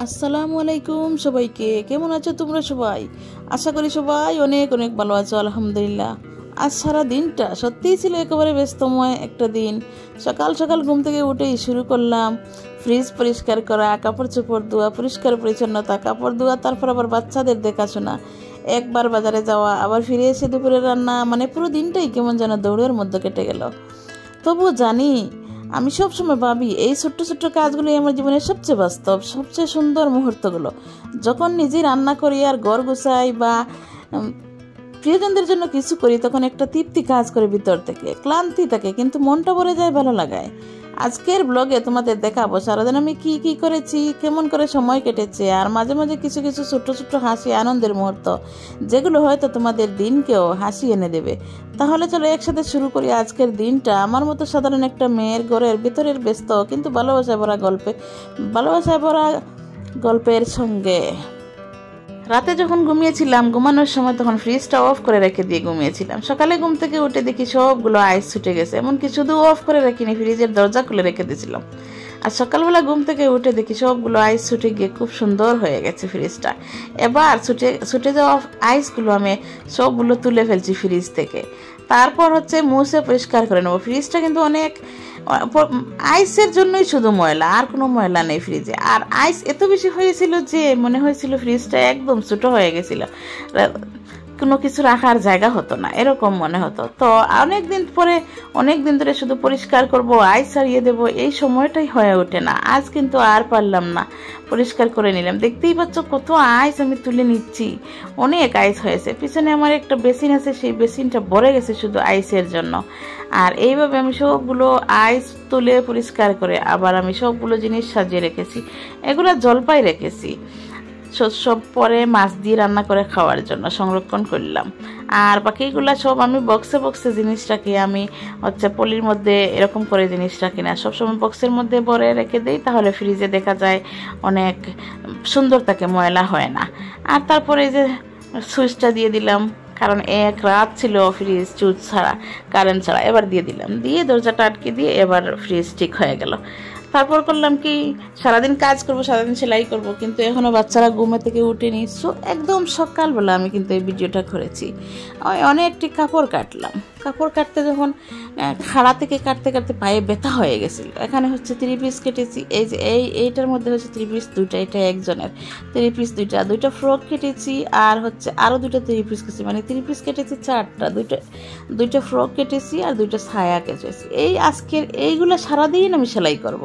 আসসালামু আলাইকুম সবাইকে। কেমন আছো তোমরা সবাই? আশা করি সবাই অনেক অনেক ভালো আছো, আলহামদুলিল্লাহ। আজ সারা দিনটা সত্যিই ছিল একেবারে ব্যস্তময় একটা দিন। সকাল সকাল ঘুম থেকে উঠেই শুরু করলাম ফ্রিজ পরিষ্কার করা, কাপড় চোপড় ধোয়া, পরিষ্কার পরিচ্ছন্নতা, কাপড় ধোয়া, তারপর আবার বাচ্চাদের দেখাশোনা, একবার বাজারে যাওয়া, আবার ফিরে এসে দুপুরে রান্না, মানে পুরো দিনটাই কেমন যেন দৌড়ের মধ্যে কেটে গেল। তবু জানি, আমি সবসময় ভাবি এই ছোট্ট ছোট্ট কাজগুলোই আমার জীবনের সবচেয়ে বাস্তব, সবচেয়ে সুন্দর মুহূর্তগুলো। যখন নিজে রান্না করি আর ঘর গুছাই বা প্রিয়জনদের জন্য কিছু করি, তখন একটা তৃপ্তি কাজ করে ভিতর থেকে, ক্লান্তি থাকে কিন্তু মনটা ভরে যায়, ভালো লাগায়। আজকের ব্লগে তোমাদের দেখাবো সারাদিন আমি কি কি করেছি, কেমন করে সময় কেটেছে, আর মাঝে মাঝে কিছু কিছু ছোট্ট ছোট্ট হাসি, আনন্দের মুহূর্ত, যেগুলো হয়তো তোমাদের দিনকেও হাসি এনে দেবে। তাহলে চলো একসাথে শুরু করি আজকের দিনটা আমার মতো সাধারণ একটা মেয়ের ঘরের ভিতরের ব্যস্ত কিন্তু ভালোবাসায় ভরা গল্পের সঙ্গে। রাতে যখন ঘুমিয়েছিলাম, ঘুমানোর সময় তখন ফ্রিজটা অফ করে রেখে দিয়ে ঘুমিয়েছিলাম। সকালে ঘুম থেকে উঠে দেখি সবগুলো আইস ছুটে গেছে। এমনকি শুধু অফ করে রাখিনি, ফ্রিজের দরজা খুলে রেখে দিয়েছিলাম। আর সকালবেলা ঘুম থেকে উঠে দেখি সবগুলো আইস ছুটে গিয়ে খুব সুন্দর হয়ে গেছে ফ্রিজটা। এবার ছুটে যাওয়া আইসগুলো আমি সবগুলো তুলে ফেলছি ফ্রিজ থেকে। তারপর মুছে পরিষ্কার করে নেবো। ফ্রিজটা কিন্তু অনেক আইসের জন্যই শুধু ময়লা, আর কোনো ময়লা নেই ফ্রিজে। আর আইস এত বেশি হয়েছিল যে মনে হয়েছিল ফ্রিজটা একদম ছোট হয়ে গেছিল, কোনো কিছু রাখার জায়গা হতো না, এরকম মনে হতো। তো অনেক দিন ধরে শুধু পরিষ্কার করব, আইস সারিয়ে দেবো, এই সময়টাই হয়ে ওঠে না। আজ কিন্তু আর পারলাম না, পরিষ্কার করে নিলাম। দেখতেই পাচ্ছ কত আইস আমি তুলে নিচ্ছি, অনেক আইস হয়েছে। পিছনে আমার একটা বেসিন আছে, সেই বেসিনটা ভরে গেছে শুধু আইসের জন্য। আর এইভাবে আমি সবগুলো আইস তুলে পরিষ্কার করে আবার আমি সবগুলো জিনিস সাজিয়ে রেখেছি। এগুলো জলপাই রেখেছি, সব পরে মাছ দিয়ে রান্না করে খাওয়ার জন্য সংরক্ষণ করলাম। আর বাকিগুলা সব আমি বক্সে জিনিস রাখি। আমি পলির মধ্যে এরকম করে জিনিস রাখি না, সবসময় বক্সের মধ্যে ভরে রেখে দিই, তাহলে ফ্রিজে দেখা যায় অনেক সুন্দর থাকে, ময়লা হয় না। আর তারপরে এই যে সুইচটা দিয়ে দিলাম, কারণ এক রাত ছিল ফ্রিজ সুইচ ছাড়া, কারেন্ট ছাড়া। এবার দিয়ে দিলাম, দিয়ে দরজাটা আটকে দিয়ে এবার ফ্রিজ ঠিক হয়ে গেল। তারপর করলাম কি, সারাদিন কাজ করব, সারাদিন সেলাই করব, কিন্তু এখনও বাচ্চারা ঘুমে থেকে উঠেনি। একদম সকালবেলা আমি কিন্তু এই ভিডিওটা করেছি। অনেকটি কাপড় কাটলাম। কাপড় কাটতে যখন খাড়া থেকে কাটতে কাটতে পায়ে ব্যথা হয়ে গেছিল। এখানে 3 পিস কেটেছি। এই যে এইটার মধ্যে 3 পিস, দুইটা, এটা একজনের 3 পিস, দুইটা ফ্রক কেটেছি। আর আরও 2টা 3 পিস কেটেছি, মানে 3 পিস কেটেছি 4টা, দুইটা ফ্রক কেটেছি আর 2টা ছায়া কেটেছি। আজকের এইগুলো সারাদিন আমি সেলাই করব,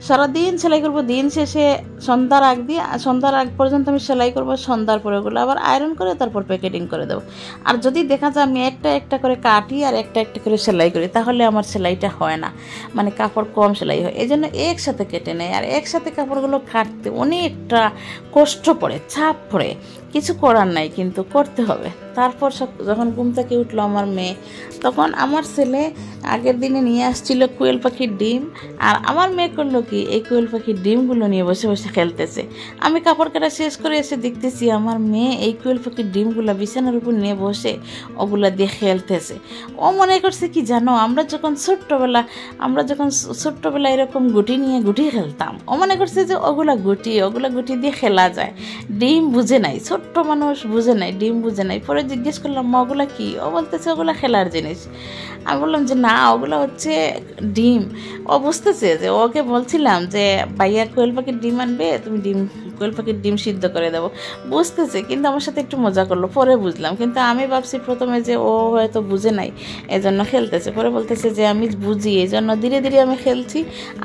সারাদিন সেলাই করব। দিন শেষে সন্ধ্যার আগ পর্যন্ত আমি সেলাই করব। সন্ধ্যার পরে ওগুলো আবার আয়রন করে তারপর প্যাকেটিং করে দেবো। আর যদি দেখা যায় আমি একটা একটা করে কাটি আর একটা একটা করে সেলাই করি, তাহলে আমার সেলাইটা হয় না, মানে কাপড় কম সেলাই হয়। এই জন্য একসাথে কেটে নেয়। আর একসাথে কাপড়গুলো কাটতে অনেকটা কষ্ট পড়ে, চাপ পড়ে, কিছু করার নাই, কিন্তু করতে হবে। তারপর যখন ঘুম থেকে উঠলো আমার মেয়ে, তখন আমার ছেলে আগের দিনে নিয়ে আসছিল কোয়েল পাখির ডিম। আর আমার মেয়ে করলো কি, এই কোয়েল পাখির ডিমগুলো নিয়ে বসে বসে খেলতেছে। আমি কাপড় কাটা শেষ করে এসে দেখতেছি আমার মেয়ে এই কোয়েল পাখির ডিমগুলো বিছানার উপর নিয়ে বসে ওগুলা দিয়ে খেলতেছে। ও মনে করছে কি জানো, আমরা যখন ছোট্টবেলা এরকম গুটি নিয়ে গুটি খেলতাম, ও মনে করছে যে ওগুলা গুটি দিয়ে খেলা যায়। ডিম বুঝে নাই, ছোট্ট মানুষ বুঝে নাই, ডিম বুঝে নাই। পরে জিজ্ঞেস করলাম, মা ওগুলা কি? ও বলতেছে ওগুলা খেলার জিনিস। আমি বললাম যে না, ওগুলো ডিম। ও বুঝতেছে যে ওকে বলছিলাম যে ভাইয়া কোয়েল পাখির ডিম আনবে, তুমি কোয়েল পাখির ডিম সিদ্ধ করে দেবো। বুঝতেছে, কিন্তু আমার সাথে একটু মজা করলো, পরে বুঝলাম। কিন্তু আমি ভাবছি প্রথমে যে ও হয়তো বুঝে নাই, এজন্য খেলতেছে। পরে বলতেছে যে আমি বুঝি, এই জন্য ধীরে ধীরে আমি খেলছি।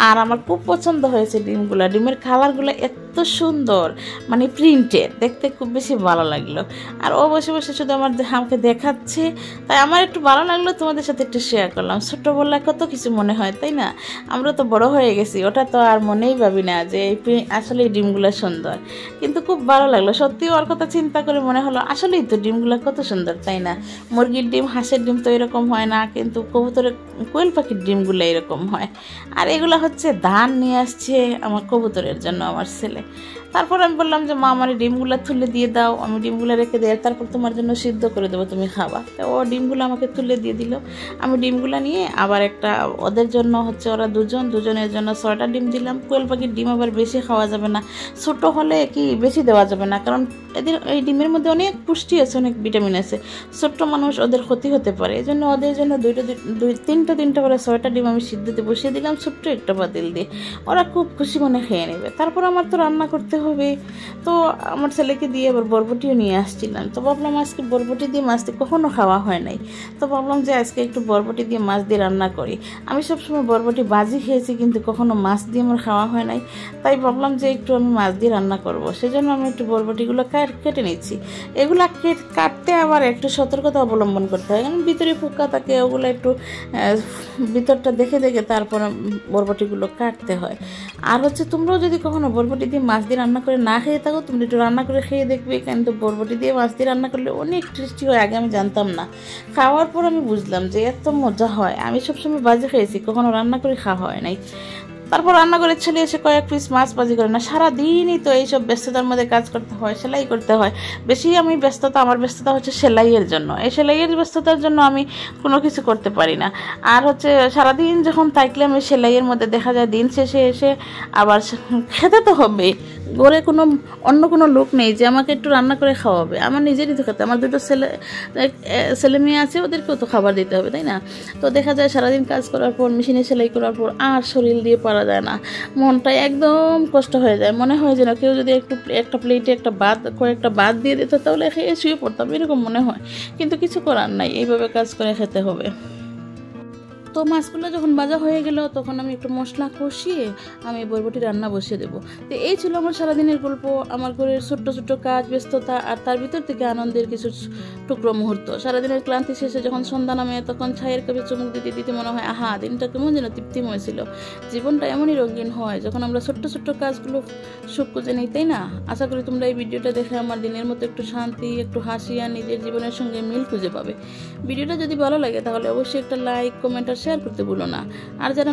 আর আমার খুব পছন্দ হয়েছে ডিমগুলা। ডিমের কালারগুলো এত সুন্দর, মানে প্রিন্টেড, দেখতে খুব বেশি ভালো লাগলো। আর ও বসে বসে শুধু আমাকে দেখাচ্ছে, তাই আমার একটু ভালো লাগলো, তোমাদের সাথে একটু শেয়ার করলাম। ছোট্টবেলায় কত কিছু মনে হয়, তাই না? আমরা তো বড় হয়ে গেছি, ওটা তো আর মনেই ভাবি না যে আসলে এই ডিমগুলো সুন্দর। কিন্তু খুব ভালো লাগলো সত্যি, ওর কথা চিন্তা করে মনে হলো আসলেই তো ডিমগুলো কত সুন্দর, তাই না? মুরগির ডিম, হাঁসের ডিম তো এরকম হয় না, কিন্তু কোয়েল পাখির ডিমগুলো এরকম হয়। আর এগুলো ধান নিয়ে আসছে আমার কবুতরের জন্য আমার ছেলে। তারপর আমি বললাম যে মা, আমার ডিমগুলো তুলে দিয়ে দাও, দাও, আমি ডিমগুলো রেখে দিই, তারপর তোমার জন্য সিদ্ধ করে দেবো, তুমি খাবা। তো ও ডিমগুলো আমাকে তুলে দিয়ে দিল। আমি ডিমগুলো নিয়ে আবার একটা ওদের জন্য হচ্ছে, ওরা দুজনের জন্য 6টা ডিম দিলাম। কোয়েল পাখির ডিম আবার বেশি খাওয়া যাবে না, ছোটো হলে কি বেশি দেওয়া যাবে না, কারণ এদের এই ডিমের মধ্যে অনেক পুষ্টি আছে, অনেক ভিটামিন আছে। ছোট্ট মানুষ, ওদের ক্ষতি হতে পারে, এই জন্য ওদের জন্য তিনটা করে 6টা ডিম আমি সিদ্ধতে বসিয়ে দিলাম ছোট্ট একটা পাতিল দিয়ে। ওরা খুব খুশি মনে খেয়ে নেবে। তারপর আমার তো রান্না করতে হবে, তো আমার ছেলেকে দিয়ে আবার বরবটিও নিয়ে আসছিলাম। তো ভাবলাম আজকে বরবটি দিয়ে মাছ দিয়ে কখনো খাওয়া হয় নাই, তো ভাবলাম যে আজকে একটু বরবটি দিয়ে মাছ দিয়ে রান্না করি। আমি সবসময় বরবটি ভাজি খেয়েছি, কিন্তু কখনো মাছ দিয়ে আমার খাওয়া হয় নাই, তাই ভাবলাম যে একটু আমি মাছ দিয়ে রান্না করব। সেজন্য আমি একটু বরবটিগুলো কেটে নিচ্ছি। এগুলো কাটতে আবার একটু সতর্কতা অবলম্বন করতে হয়, কারণ ভিতরে পোকা থাকে, ওগুলো একটু ভিতরটা দেখে তারপর বরবটিগুলো কাটতে হয়। আর হচ্ছে তোমরাও যদি কখনো বরবটি দিয়ে মাছ দিয়ে রান্না করে না খেয়ে থাকো, তুমি একটু রান্না করে খেয়ে দেখবে, কিন্তু বরবটি দিয়ে মাছ দিয়ে রান্না করলে অনেক টেস্টি হয়। আগে আমি জানতাম না, খাওয়ার পর আমি বুঝলাম যে এত মজা হয়। আমি সবসময় ভাজি খেয়েছি, কখনো রান্না করে খাওয়া হয় নাই। তারপর রান্না করে ছেলে এসে কয়েক পিস মাছ ভাজি করে না, সারাদিনই তো এইসব ব্যস্ততার মধ্যে কাজ করতে হয়, সেলাই করতে হয়। বেশি আমার ব্যস্ততা হচ্ছে সেলাইয়ের জন্য। এই সেলাইয়ের ব্যস্ততার জন্য আমি কোনো কিছু করতে পারি না। আর হচ্ছে সারাদিন যখন থাকলে আমি সেলাইয়ের মধ্যে দেখা যায় দিন শেষে এসে আবার খেতে তো হবে। ঘরে অন্য কোনো লোক নেই যে আমাকে একটু রান্না করে খাওয়াবে, আমার নিজেরই তো খেতে। আমার 2টো ছেলে মেয়ে আছে, ওদেরকেও তো খাবার দিতে হবে, তাই না? তো দেখা যায় সারাদিন কাজ করার পর, মেশিনে সেলাই করার পর আর শরীর দিয়ে পারা যায় না, মনটা একদম কষ্ট হয়ে যায়। মনে হয় যেন কেউ যদি একটা প্লেটে কয়েকটা ভাত দিয়ে দিত, তাহলে খেয়ে শুয়ে পড়তাম, এরকম মনে হয়। কিন্তু কিছু করার নাই, এইভাবে কাজ করে খেতে হবে। তো মাছগুলো যখন ভাজা হয়ে গেল, তখন আমি একটু মশলা কষিয়ে আমি বরবটি রান্না বসিয়ে দেবো। তো এই ছিল আমার সারাদিনের গল্প, আমার ঘরের ছোট্ট ছোট্ট কাজ, ব্যস্ততা, আর তার ভিতর থেকে আনন্দের কিছু টুকরো মুহূর্ত। সারাদিনের ক্লান্তি শেষে যখন সন্ধ্যা নামে, তখন ছায়ের কাপে চুমুক দিতে দিতে মনে হয়, আহা, দিনটা কেমন যেন তৃপ্তিময় ছিল। জীবনটা এমনই রঙিন হয় যখন আমরা ছোট্ট ছোট্ট কাজগুলো সুখ খুঁজে নিই, তাই না? আশা করি তোমরা এই ভিডিওটা দেখে আমার দিনের মতো একটু শান্তি, একটু হাসি আর নিজের জীবনের সঙ্গে মিল খুঁজে পাবে। ভিডিওটা যদি ভালো লাগে তাহলে অবশ্যই একটা লাইক, কমেন্ট আর শেয়ার করতে ভুলো না। আর যারা